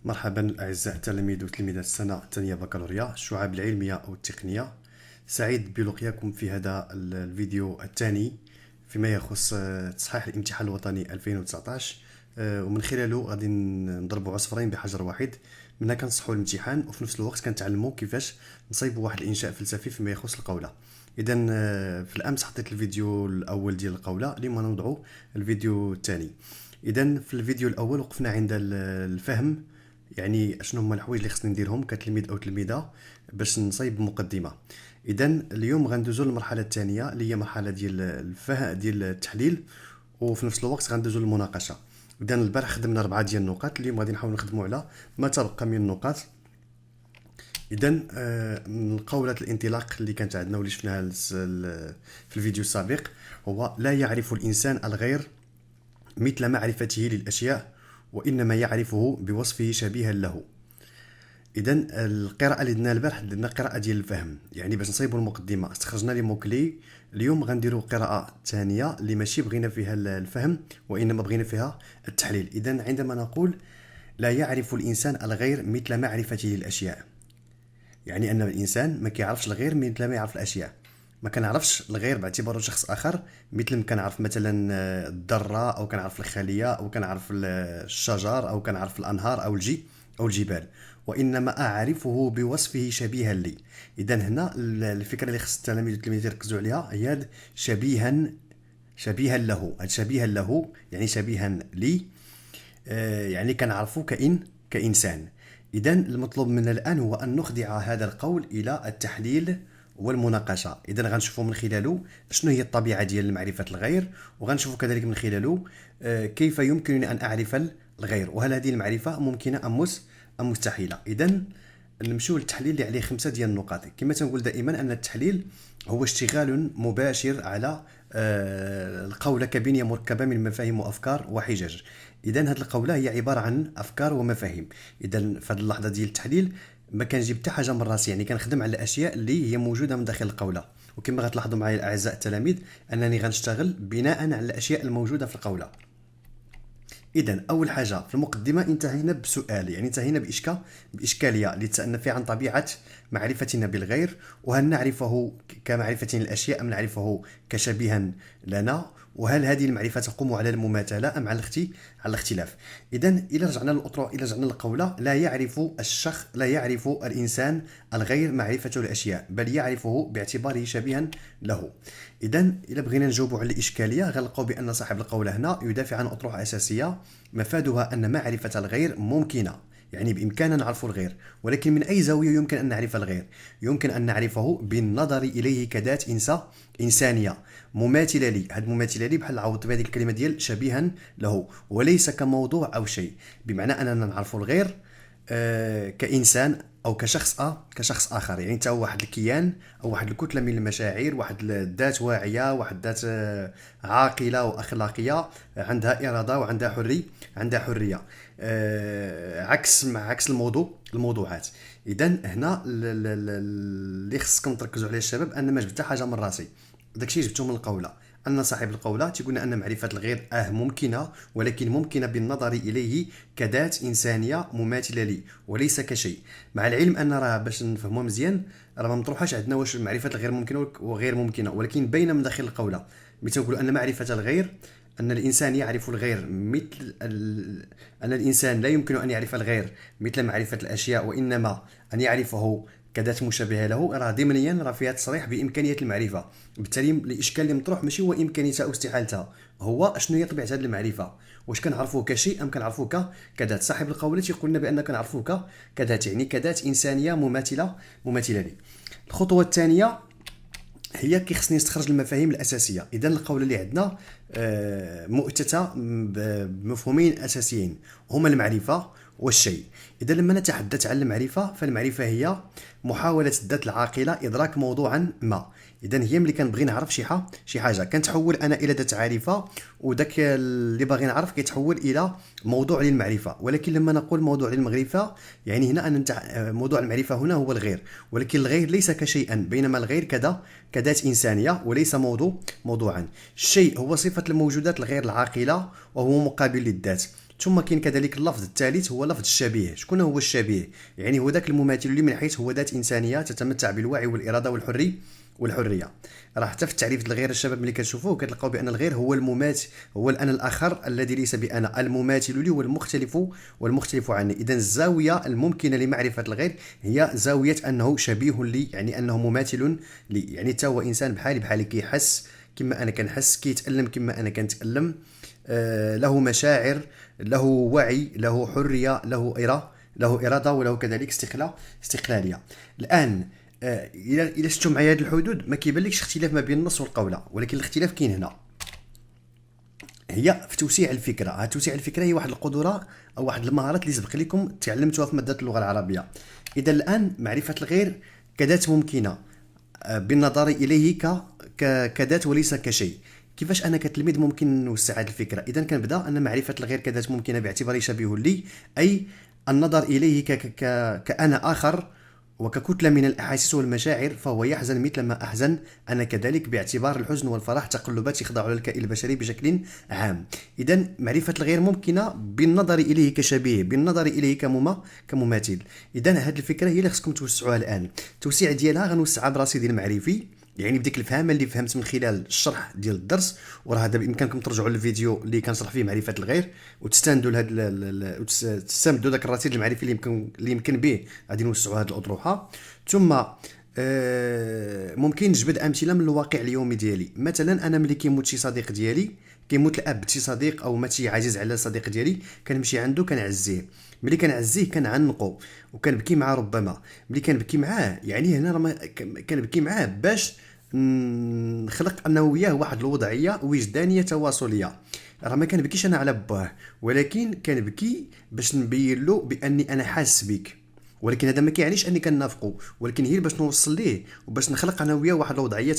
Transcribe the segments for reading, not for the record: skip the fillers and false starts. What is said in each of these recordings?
مرحبا أعزائي التلاميذ وتلميذات السنة الثانية بكالوريا الشعاب العلمية أو التقنية. سعيد بلقياكم في هذا الفيديو الثاني فيما يخص تصحيح الامتحان الوطني 2019. ومن خلاله غادي نضربوا عصفورين بحجر واحد، منها كنصحوا الامتحان وفي نفس الوقت كنتعلموا كيفاش نصيبوا واحد الانشاء فلسفي فيما يخص القولة. اذا في الامس حطيت الفيديو الاول ديال القولة، اليوم غنوضعوا الفيديو الثاني. اذا في الفيديو الاول وقفنا عند الفهم، يعني شنو هما الحوايج اللي خصني نديرهم كتلميذ او تلميذه باش نصايب مقدمه. اذا اليوم غندوزو للمرحله الثانيه اللي هي مرحله ديال الفهم ديال التحليل، وفي نفس الوقت غندوزو للمناقشه. اذا البارح خدمنا 4 ديال النقاط، اليوم غادي نحاول نخدموا على ما تبقى من النقاط. اذا من قولة الانطلاق اللي كانت عندنا واللي شفناها في الفيديو السابق هو: لا يعرف الانسان الغير مثل معرفته للاشياء، وانما يعرفه بوصفه شبيها له. اذا القراءه اللي درنا البارح درنا قراءه ديال الفهم، يعني باش نصايبوا المقدمه استخرجنا لي موكلي. اليوم غنديروا قراءه ثانيه اللي ماشي بغينا فيها الفهم وانما بغينا فيها التحليل. اذا عندما نقول لا يعرف الانسان الغير مثل معرفته للاشياء، يعني ان الانسان ما كيعرفش الغير مثل ما يعرف الاشياء. ما كنعرفش الغير باعتباره شخص اخر مثل ما كنعرف مثلا الذره، او كنعرف الخليه، او كنعرف الشجر، او كنعرف الانهار او او الجبال، وانما اعرفه بوصفه شبيها لي. اذا هنا الفكره اللي خص التلاميذ والتلميذات يركزوا عليها هي شبيها له. هاد شبيها له يعني شبيها لي، يعني كنعرفو كإنسان. إذا المطلوب منا الآن هو أن نخضع هذا القول إلى التحليل والمناقشة. إذا غنشوفوا من خلاله شنو هي الطبيعة ديال معرفة الغير، وغنشوفوا كذلك من خلاله كيف يمكنني أن أعرف الغير، وهل هذه المعرفة ممكنة أم مستحيلة. إذا نمشيو للتحليل اللي عليه 5 ديال النقاط. كما تنقول دائما أن التحليل هو اشتغال مباشر على القولة كبنية مركبة من مفاهيم وأفكار وحجج. إذا هذه القولة هي عبارة عن أفكار ومفاهيم. إذا في هذه اللحظة ديال التحليل ما كنجيب حتى حاجة من راسي، يعني كنخدم على الأشياء اللي هي موجودة من داخل القولة. وكما غتلاحظوا معايا الأعزاء التلاميذ أنني غنشتغل بناء على الأشياء الموجودة في القولة. إذا أول حاجة في المقدمة انتهينا بسؤال، يعني انتهينا بإشكالية اللي تسألنا فيها عن طبيعة معرفتنا بالغير، وهل نعرفه كمعرفتنا للأشياء أم نعرفه كشبيها لنا، وهل هذه المعرفة تقوم على المماثلة أم على الاختلاف. إذا إلى رجعنا للأطروحة، إلى رجعنا للقولة: لا يعرف الإنسان الغير معرفته للأشياء، بل يعرفه باعتباره شبيها له. إذا إلا بغينا نجاوبوا على الإشكالية غنلقاو بأن صاحب القولة هنا يدافع عن أطروحة أساسية مفادها أن معرفة الغير ممكنة، يعني بإمكاننا نعرف الغير، ولكن من أي زاوية يمكن أن نعرف الغير؟ يمكن أن نعرفه بالنظر إليه كذات إنسانية مماثلة لي. هاد مماثلة لي بحال عوضت بهذه الكلمة ديال شبيها له، وليس كموضوع أو شيء، بمعنى أننا نعرف الغير كإنسان أو كشخص آخر، يعني تا واحد الكيان أو واحد الكتلة من المشاعر، واحد الذات واعية، واحد الذات عاقلة وأخلاقية، عندها إرادة وعندها حرية، عكس الموضوعات. إذا هنا اللي خصكم تركزوا عليه الشباب أن ما جبت حاجة من راسي، داكشي جبتو من القولة. أن صاحب القولة تيقولنا أن معرفة الغير ممكنة، ولكن ممكنة بالنظر إليه كذات إنسانية مماثلة لي وليس كشيء. مع العلم أن راه باش نفهموها مزيان راه ما مطروحاش عندنا واش معرفة الغير ممكنة وغير ممكنة، ولكن باينة من داخل القولة. ملي تنقولوا أن معرفة الغير، أن الإنسان يعرف الغير أن الإنسان لا يمكن أن يعرف الغير مثل معرفة الأشياء، وإنما أن يعرفه كذات مشابهة له، راه ضمنيا راه فيها تصريح بإمكانية المعرفة. بالتالي الإشكال اللي مطروح ماشي هو إمكانيتها أو استحالتها، هو شنو هي طبيعة هذه المعرفة، واش كنعرفوه كشيء أم كنعرفوه كذات. صاحب القولة يقول لنا بأن كنعرفوه كذات، يعني كذات إنسانية مماثلة لي. الخطوة الثانية هي كي خصني نستخرج المفاهيم الأساسية. إذا القولة اللي عندنا مؤتة بمفهومين أساسيين هما المعرفة والشيء. إذا لما نتحدث عن المعرفة، فالمعرفة هي محاولة الذات العاقلة إدراك موضوعا ما. إذا هي ملي كنبغي نعرف شي حاجة كنتحول أنا إلى ذات عارفة، وداك اللي باغي نعرف كيتحول إلى موضوع للمعرفة. ولكن لما نقول موضوع للمعرفة يعني هنا أن موضوع المعرفة هنا هو الغير، ولكن الغير ليس كشيئا، بينما الغير كذات إنسانية وليس موضوعا. الشيء هو صفة الموجودات الغير العاقلة وهو مقابل للذات. ثم كاين كذلك اللفظ الثالث هو لفظ الشبيه. شكون هو الشبيه؟ يعني هو ذاك المماثل اللي من حيث هو ذات انسانيه تتمتع بالوعي والاراده والحريه. راه حتى في التعريف ديال الغير الشباب ملي كتشوفوه كتلقاو بان الغير هو المماثل، هو الانا الاخر الذي ليس بانا، المماثل لي والمختلف عني. اذا الزاويه الممكنه لمعرفه الغير هي زاويه انه شبيه لي، يعني انه مماثل لي، يعني حتى هو انسان بحالي كيحس كما انا كنحس، كيتالم كما انا كنتالم، له مشاعر، له وعي، له حريه، له اراده، وله كذلك استقلاليه. الان الى شفتوا معايا هذه الحدود ما كيبانلكش اختلاف ما بين النص والقوله، ولكن الاختلاف كاين هنا، هي في توسيع الفكره. توسيع الفكره هي واحد القدره او واحد المهارات اللي سبق لكم تعلمتوها في ماده اللغه العربيه. اذا الان معرفه الغير كذات ممكنه بالنظر اليه كذات وليس كشيء. كيفاش انا كتلميذ ممكن نوسع هذه الفكره؟ اذا كنبدا ان معرفه الغير كذات ممكنه باعتباره شبيه لي، اي النظر اليه كأنا اخر وككتلة من الأحاسيس والمشاعر، فهو يحزن مثل ما أحزن أنا كذلك، باعتبار الحزن والفرح تقلبات يخضع لها الكائن البشري بشكل عام. إذا معرفة الغير ممكنة بالنظر إليه كشبيه، بالنظر إليه كمماثل. إذا هذه الفكرة هي اللي خصكم توسعوها الآن. التوسيع ديالها غنوسعها برصيدي المعرفي، يعني بديك الفهمه اللي فهمت من خلال الشرح ديال الدرس. وراه هذا بامكانكم ترجعوا للفيديو اللي كنشرح فيه معرفه الغير وتستندوا لهذا وتستمدوا ذاك الرصيد المعرفي اللي يمكن به غادي نوسعوا هذه الاطروحه. ثم ممكن نجبد امثله من الواقع اليومي ديالي. مثلا انا ملي كيموت شي صديق ديالي، كيموت الاب شي صديق او مات شي عزيز على صديق ديالي، كنمشي عنده كنعزيه. ملي كنعزيه كنعنقو وكنبكي معاه. ربما ملي كنبكي معاه يعني هنا راه كنبكي معاه باش نخلق انا وياه واحد الوضعيه وجدانيه تواصليه. راه ما كنبكيش انا على باه، ولكن كنبكي باش نبين له باني انا حاس بك. ولكن هذا ما كيعنيش اني كنافقو، ولكن هي باش نوصل ليه وباش نخلق انا وياه واحد الوضعيه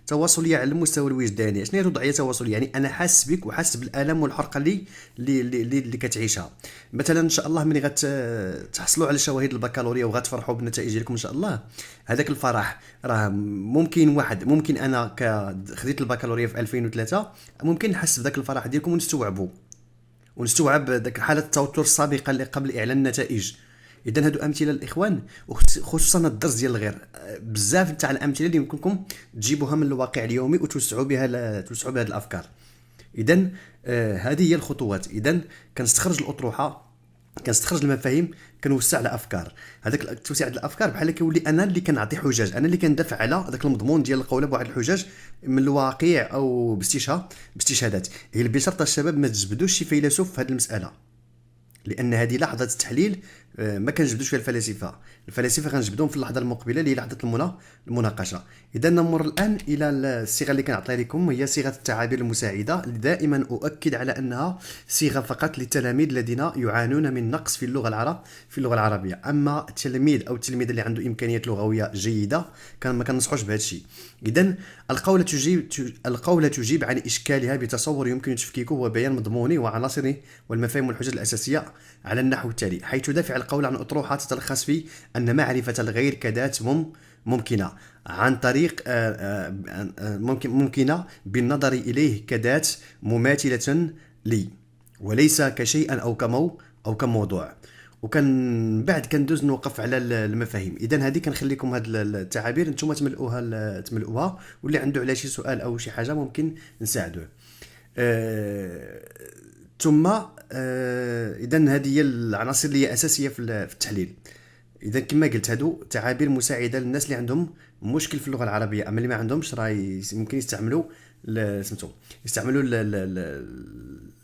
تواصليه على المستوى الوجداني. شنو هي الوضعيه التواصليه؟ يعني انا حاس بك وحاس بالالم والحرقه اللي كتعيشها. مثلا ان شاء الله ملي غتحصلوا على شواهد البكالوريا وغتفرحوا بالنتائج ديالكم ان شاء الله، هذاك الفرح راه ممكن انا خديت البكالوريا في 2003 ممكن نحس بذاك الفرح ديالكم ونستوعب ذاك حاله التوتر السابقه اللي قبل اعلان النتائج. اذا هادو امثله الاخوان، وخصوصا الدرس ديال الغير بزاف تاع الامثله اللي يمكنكم تجيبوها من الواقع اليومي وتوسعوا بها هذه الافكار. اذا هذه هي الخطوات. اذا كنستخرج الاطروحه، كنستخرج المفاهيم، كنوسع الافكار. هذاك التوسيع ديال الافكار بحال كيولي انا اللي كنعطي حجج، انا اللي كندافع على ذاك المضمون ديال القوله بواحد الحجج من الواقع او باستشهادات. هي بشرط الشباب ما تجبدوش شي فيلسوف في هذه المساله، لان هذه لحظه التحليل ما كنجبدوش فيها الفلاسفه غنجبدوهم في اللحظه المقبله اللي هي لحظه المناقشه. اذا نمر الان الى الصيغه اللي كنعطيها لكم، هي صيغه التعابير المساعده اللي دائما اؤكد على انها صيغه فقط للتلاميذ الذين يعانون من نقص في اللغه العربيه. اما التلميذ او التلميذ اللي عنده امكانيات لغويه جيده ما كننصحوش بهذا الشيء. اذا القوله تجيب عن اشكالها بتصور يمكن تفكيكه وبيان مضمونه وعناصره والمفاهيم والحجج الاساسيه على النحو التالي، حيث تدافع القول عن أطروحة تتلخص في أن معرفة الغير كذات ممكنة عن طريق ممكنة بالنظر إليه كذات مماثلة لي وليس كشيء أو كموضوع. وكان بعد كندوز نوقف على المفاهيم. اذا هذه كنخليكم هاد التعابير نتوما تملؤوها، واللي عنده على شي سؤال او شي حاجه ممكن نساعدوه. ثم اذا هذه هي العناصر اللي هي اساسيه في التحليل. اذا كما قلت هادو تعابير مساعده للناس اللي عندهم مشكل في اللغه العربيه، اما اللي ما عندهمش راه ممكن يستعملوا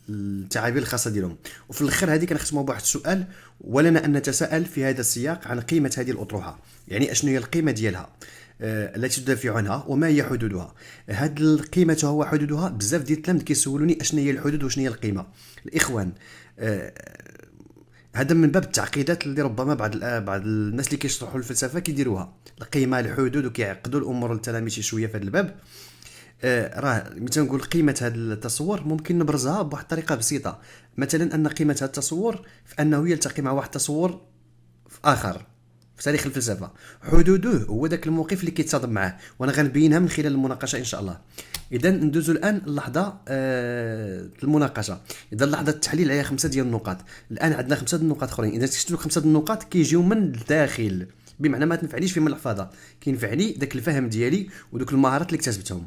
التعابير الخاصه ديالهم. وفي الاخر هذه كنختموا بواحد السؤال، ولنا ان نتساءل في هذا السياق عن قيمه هذه الاطروحه، يعني اشنو هي القيمه ديالها التي تدافع عنها وما هي حدودها. هاد القيمه وحدودها بزاف ديال التلاميذ كيسولوني اشنو هي الحدود وشنو هي القيمه. الاخوان هذا من باب التعقيدات اللي ربما بعض الناس اللي كيشرحوا الفلسفه كيديروها، القيمه الحدود، وكيعقدوا الامور للتلاميذ شي شويه في هذا الباب. راه مثلا نقول قيمه هذا التصور ممكن نبرزها بواحد الطريقه بسيطه. مثلا ان قيمه هذا التصور في انه يلتقي مع واحد التصور اخر، في تاريخ الفلسفه. حدوده هو ذاك الموقف اللي كيتصادم معاه، وانا غنبينها من خلال المناقشه ان شاء الله. اذا ندوزو الان اللحظه المناقشه. اذا لحظه التحليل عليها 5 ديال النقاط. الان عندنا 5 نقاط اخرين. اذا شفتوا 5 النقاط كيجيو من الداخل، بمعنى ما تنفعنيش في الحفاظه، كينفعني ذاك الفهم ديالي ودوك المهارات اللي اكتسبتهم.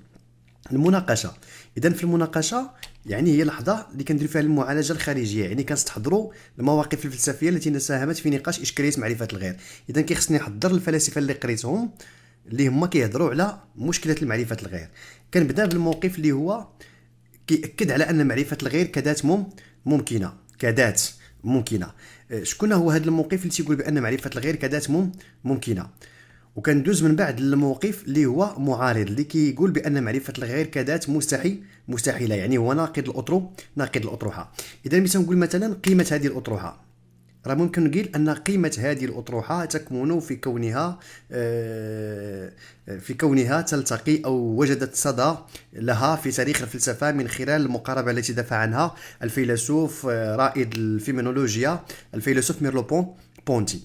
المناقشه. اذا في المناقشه يعني هي لحظه اللي كنديروا فيها المعالجه الخارجيه، يعني كنستحضروا المواقف الفلسفيه التي ساهمت في نقاش اشكاليه معرفه الغير. اذا كيخصني نحضر الفلاسفه اللي قريتهم اللي هما كيهضروا على مشكله المعرفه الغير. كنبدا بالموقف اللي هو كيأكد على ان معرفه الغير كذات ممكنه، كذات ممكنه. شكون هو هذا الموقف اللي تيقول بان معرفه الغير كذات ممكنه؟ وكندوز من بعد للموقف اللي هو معارض، اللي كيقول بان معرفه الغير كذات مستحيله، يعني هو ناقض الاطروحه. اذا مثلا نقول مثلا قيمه هذه الاطروحه، راه ممكن نقول ان قيمه هذه الاطروحه تكمن في كونها تلتقي او وجدت صدى لها في تاريخ الفلسفه من خلال المقاربه التي دافع عنها الفيلسوف رائد الفيمينولوجيا الفيلسوف ميرلو بونتي.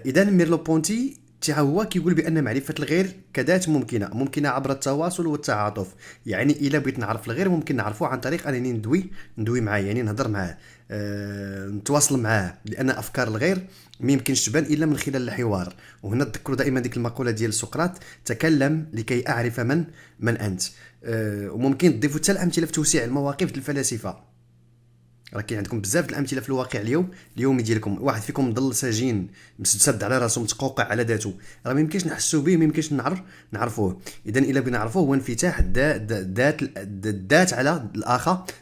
اذا ميرلو بونتي هو كيقول بان معرفه الغير كذات ممكنه عبر التواصل والتعاطف. يعني الا بغيت نعرف الغير ممكن نعرفه عن طريق انني ندوي معاه، يعني نهضر معاه، نتواصل معاه، لان افكار الغير ما يمكنش تبان الا من خلال الحوار. وهنا تذكروا دائما ديك المقوله ديال سقراط: تكلم لكي اعرف من انت. وممكن تضيفوا حتى الامثله في توسيع المواقف الفلاسفه. راه كاين عندكم بزاف الامثله في الواقع اليومي ديالكم. واحد فيكم مضل سجين مسد على راسو متقوقع على ذاته، راه ما يمكنش نحسوا به، ما يمكنش نعرفوه. اذا الا بغينا نعرفوه هو انفتاح الذات على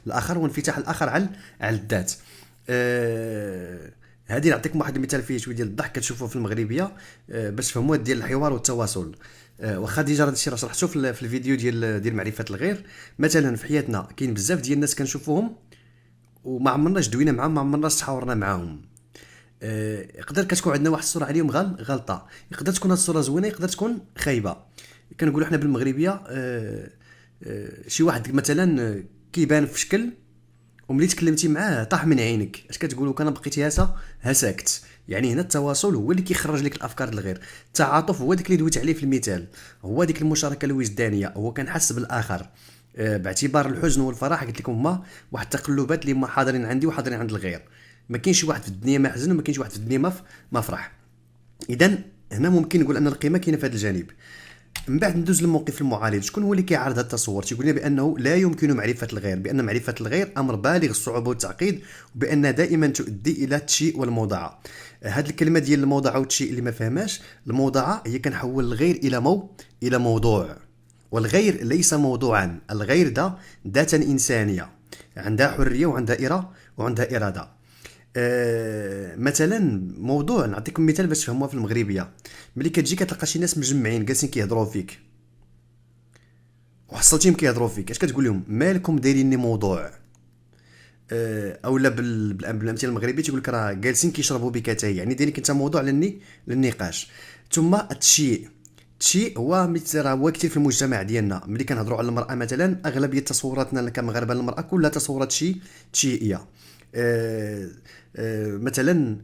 الاخر وانفتاح الاخر على الذات. هذه نعطيكم واحد المثال فيه شويه ديال الضحك كتشوفوه في المغربيه باش تفهموا ديال الحوار والتواصل. واخا ديجا هذا الشيء راه شرحته في الفيديو ديال معرفه الغير. مثلا في حياتنا كاين بزاف ديال الناس كنشوفوهم وما عمرناش دوينا معاهم، ما عمرناش تحاورنا معاهم. يقدر كتكون عندنا واحد الصوره عليهم غلطه، يقدر تكون هاد الصوره زوينه، يقدر تكون خايبه. كنقولوا حنا بالمغربيه شي واحد مثلا كيبان في شكل وملي تكلمتي معاه طاح من عينك، اش كتقولوا؟ كان بقيتي ساكت. يعني هنا التواصل هو اللي كيخرج لك الافكار الغير. التعاطف هو داك اللي دويت عليه في المثال، هو ديك المشاركه الوجدانيه، هو كنحس بالاخر. باعتبار الحزن والفرح قلت لكم هما واحد التقلبات اللي هما حاضرين عندي وحاضرين عند الغير. ما كاينش شي واحد في الدنيا ما حزن وما كاينش واحد في الدنيا ما فرح. اذا هنا ممكن نقول ان القيمه كاينه في هذا الجانب. من بعد ندوز للموقف المعارض. شكون هو اللي كيعارض هذا التصور؟ تيقول لنا بانه لا يمكن معرفه الغير، بان معرفه الغير امر بالغ الصعوبه والتعقيد، وبان دائما تؤدي الى التشيء والموضعه. هذه الكلمه ديال الموضعه والتشيء اللي ما فهماش، الموضعه هي كنحول الغير الى موضوع، والغير ليس موضوعا. الغير ذات إنسانية عندها حرية وعندها إرادة. مثلا موضوع نعطيكم مثال باش تفهموها في المغربية. ملي كتجي كتلقى شي ناس مجمعين جالسين كيهضروا فيك وحصلتيهم كيهضروا فيك، اش كتقول لهم؟ مالكم دايريني موضوع؟ اولا بالامثله المغربيه تيقول لك راه جالسين كيشربوا بك تاي، يعني دايرينك انت موضوع للنقاش. ثم التشيء هو مثل هو كثير في المجتمع ديالنا. ملي كنهضروا على المراه مثلا اغلبيه تصوراتنا كمغاربه المراه كلها تصورات تشيئيه. مثلا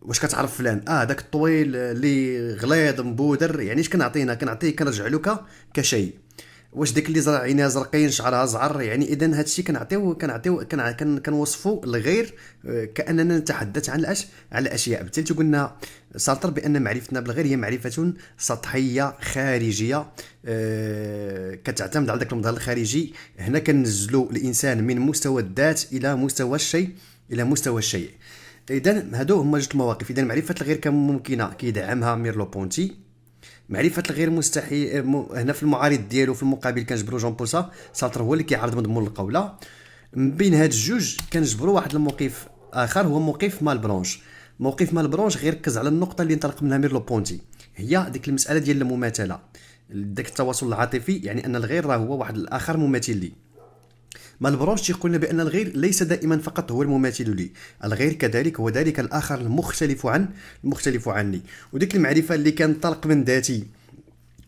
واش كتعرف فلان؟ داك الطويل اللي غليظ مبودر، يعني اش كنعطيه كنرجع له كشيء. واش داك اللي زرع عينيها زرقين شعرها زعر؟ يعني اذا هادشي كنوصفوا الغير كاننا نتحدث عن الاشياء. بالتالي قلنا سارتر بان معرفتنا بالغير هي معرفه سطحيه خارجيه كتعتمد على ذاك المظهر الخارجي. هنا كننزلوا الانسان من مستوى الذات الى مستوى الشيء. اذا هادو هما جوج المواقف. اذا معرفه الغير كممكنه كيدعمها ميرلو بونتي. معرفه الغير مستحيل هنا في المعارض ديالو في المقابل كنجبروا جون بول سارتر هو اللي كيعارض مضمون القوله. من بين هاد الجوج كنجبروا واحد الموقف اخر هو موقف مالبرونش. موقف مالبرونش غير ركز على النقطه اللي انطلق منها ميرلو بونتي، هي ديك المساله ديال المماثله، داك التواصل العاطفي، يعني ان الغير راه هو واحد الاخر مماثل لي. مالبرونش تيقول لنا بان الغير ليس دائما فقط هو المماثل لي، الغير كذلك هو ذلك الاخر المختلف عني. وديك المعرفه اللي كنطلق من ذاتي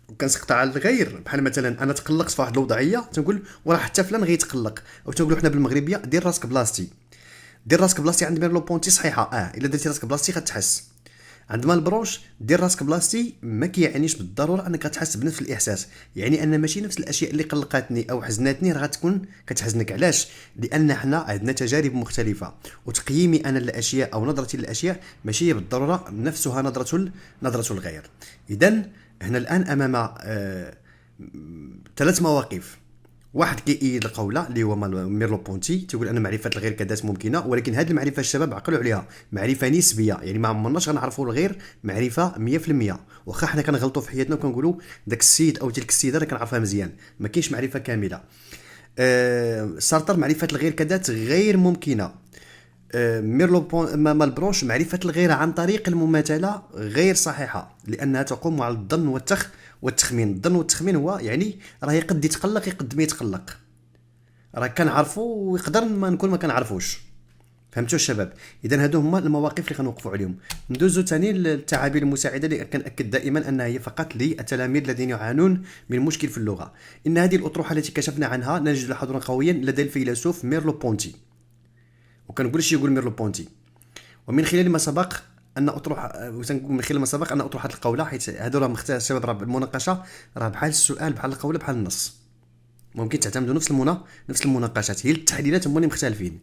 وكنسقط على الغير، بحال مثلا انا تقلقت في واحد الوضعيه تنقول وراه حتى فلان غيتقلق، او تنقولوا حنا بالمغربيه دير راسك بلاصتي. عند ميرلو بونتي صحيحه، الا درتي راسك بلاصتي غتحس. عندما البروش دير راسك بلاصتي ما كيعنيش بالضروره انك غتحس بنفس الاحساس، يعني ان ماشي نفس الاشياء اللي قلقاتني او حزناتني راه غتكون كتحزنك. علاش؟ لان حنا عندنا تجارب مختلفه، وتقييمي انا للاشياء او نظرتي للاشياء ماشي بالضروره نفسها نظره الغير. اذا هنا الان امام ثلاث مواقف. واحد كيأيد القولة اللي هو ميرلو بونتي، تيقول ان معرفة الغير كذات ممكنة، ولكن هذه المعرفة الشباب عقلوا عليها معرفة نسبية، يعني ما عمرناش غنعرفوا الغير معرفة 100%. واخا حنا كنغلطوا في حياتنا وكنقولوا داك السيد او تلك السيدة راه كنعرفها مزيان، ما كاينش معرفة كاملة. سارتر معرفة الغير كذات غير ممكنة. مالبروش معرفة الغير عن طريق المماثلة غير صحيحة، لأنها تقوم على الظن والتخمين. الظن والتخمين هو يعني راه يقد يتقلق يقد ما يتقلق، راه كنعرفو ويقدر ما نكون ما كنعرفوش. فهمتوا الشباب؟ اذا هادو هما المواقف اللي غنوقفوا عليهم. ندوزو ثاني للتعابير المساعده اللي كنأكد دائما انها هي فقط للتلاميذ الذين يعانون من مشكل في اللغه. ان هذه الاطروحه التي كشفنا عنها نجد لها حضورا قويا لدى الفيلسوف ميرلو بونتي. وكنقول اش يقول ميرلو بونتي: ومن خلال ما سبق ان اطروحه، وتنقول من خلال ما سبق ان اطروحه القوله، حيت هادو راه مختار الشباب، راه المناقشه راه بحال السؤال بحال القوله بحال النص، ممكن تعتمدوا نفس المناقشات، هي التحليلات هما اللي مختلفين.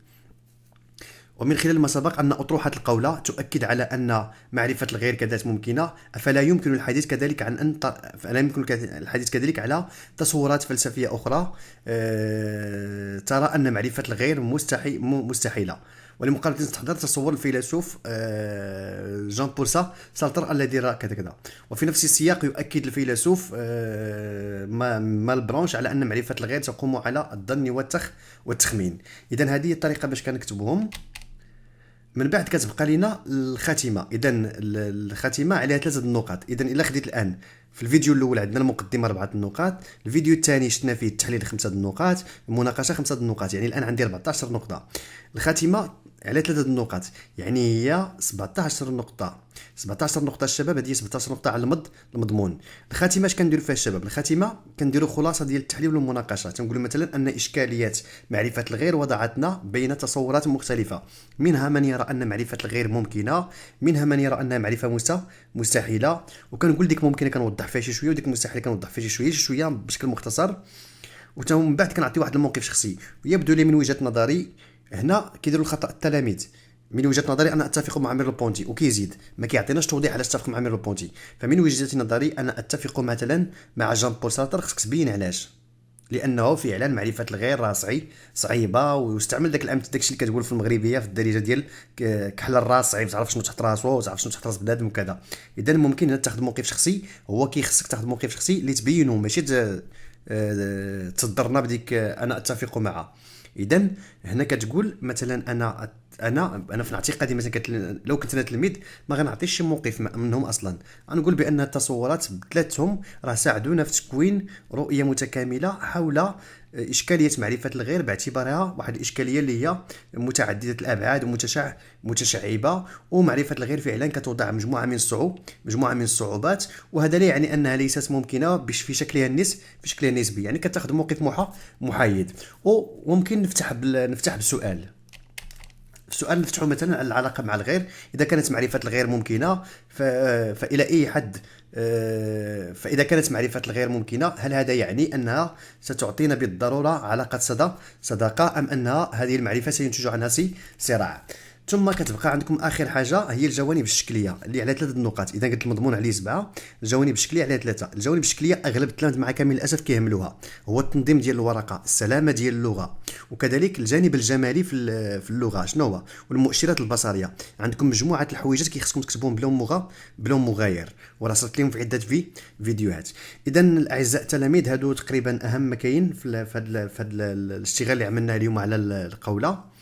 ومن خلال ما سبق أن أطروحة القولة تؤكد على أن معرفة الغير كذات ممكنة، فلا يمكن الحديث كذلك على تصورات فلسفية أخرى ترى أن معرفة الغير مستحيلة. ولمقارنة تحضر تصور الفيلسوف جان بول سارتر الذي رأى كذا كذا. وفي نفس السياق يؤكد الفيلسوف مالبرانش على أن معرفة الغير تقوم على الظن والتخمين. إذا هذه الطريقة باش كنكتبوهم. من بعد كتبقى لنا الخاتمه. اذا الخاتمه عليها 3 النقاط. اذا الا خديت الان في الفيديو الاول عندنا المقدمه 4 النقاط، الفيديو الثاني شفنا فيه التحليل 5 النقاط، المناقشه 5 النقاط، يعني الان عندي 14 نقطه. الخاتمه على 3 النقاط، يعني هي 17 نقطه. 17 نقطه الشباب، هذه 17 نقطه على المضمون. الخاتمه اش كنديروا فيها الشباب؟ الخاتمه كنديروا خلاصه ديال التحليل والمناقشه. تنقولوا مثلا ان اشكاليات معرفه الغير وضعتنا بين تصورات مختلفه، منها من يرى ان معرفه الغير ممكنه، منها من يرى انها معرفه مستحيله. وكنقول ديك ممكنه كنوضح فيها شي شويه، وديك مستحيله كنوضح فيها شي شويه بشكل مختصر. ومن بعد كنعطي واحد الموقف شخصي، ويبدو لي من وجهه نظري هنا كيديروا الخطا التلاميذ. من وجهه نظري انا اتفق مع ميرلو بونتي، وكيزيد ما كيعطيناش توضيح علاش اتفق مع ميرلو بونتي. فمن وجهه نظري انا اتفق مثلا مع جان بول سارتر. خصك تبين علاش، لانه فعلا معرفه الغير راه صعيبه، واستعمل داك الامثله داكشي اللي كتقول في المغربيه في الدارجه ديال كحل الراس صعيب، تعرف شنو تحت راسو، تعرف شنو تحت راس بنادم وكذا. اذا ممكن تاخذ موقف شخصي، هو كيخصك تاخذ موقف شخصي اللي تبينه، ماشي تصدرنا بديك انا اتفق معه. اذا هنا كتقول مثلا انا في اعتقادي مثلا لو كنت انا تلميذ ما غنعطيش شي موقف منهم اصلا. غنقول بان التصورات بثلاثهم راه ساعدونا في تكوين رؤيه متكامله حول اشكاليه معرفه الغير، باعتبارها واحد الاشكاليه اللي هي متعدده الابعاد ومتشعبه. ومعرفه الغير فعلا كتوضع مجموعه من الصعوبات، وهذا لا يعني انها ليست ممكنه في شكلها النسبي، يعني كتاخذ موقف محايد. وممكن نفتح بسؤال. السؤال نفتحه مثلا على العلاقه مع الغير. اذا كانت معرفه الغير ممكنه فالى اي حد، فاذا كانت معرفه الغير ممكنه، هل هذا يعني انها ستعطينا بالضروره علاقه صداقه، ام انها هذه المعرفه سينتج عنها صراع؟ ثم كتبقى عندكم اخر حاجه هي الجوانب الشكليه اللي على 3 النقاط. اذا قلت المضمون عليه 7، الجوانب الشكليه عليها 3. الجوانب الشكليه اغلب التلاميذ مع كامل الاسف كيهملوها، هو التنظيم ديال الورقه، السلامه ديال اللغه، وكذلك الجانب الجمالي في اللغه شنو هو، والمؤشرات البصريه. عندكم مجموعه الحويجات كيخصكم تكتبوهم بلون مغاير، وراسلت لهم في عده فيديوهات. اذا الاعزاء التلاميذ، هادو تقريبا اهم ما كاين في هذا الاشتغال اللي عملناه اليوم على القوله.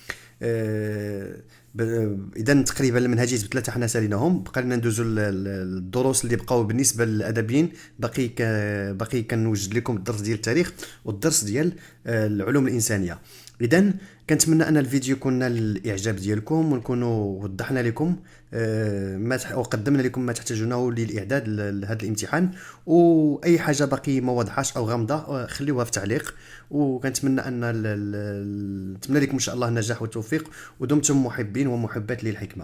اذا تقريبا المنهجيه بثلاثه حنا ساليناهم. بقى لنا ندوزو الدروس اللي بقاو بالنسبه للادبيين. باقي كنوجد لكم الدرس ديال التاريخ والدرس ديال العلوم الانسانيه. اذا كنتمنى ان الفيديو يكون الاعجاب ديالكم، ونكونوا وضحنا لكم وقدمنا لكم ما تحتاجونه للاعداد لهذا الامتحان. واي حاجه باقي ما واضحاش او غامضه خليوها في تعليق. وكنتمنى نتمنى لكم ان شاء الله النجاح والتوفيق، ودمتم محبين ومحبات للحكمه.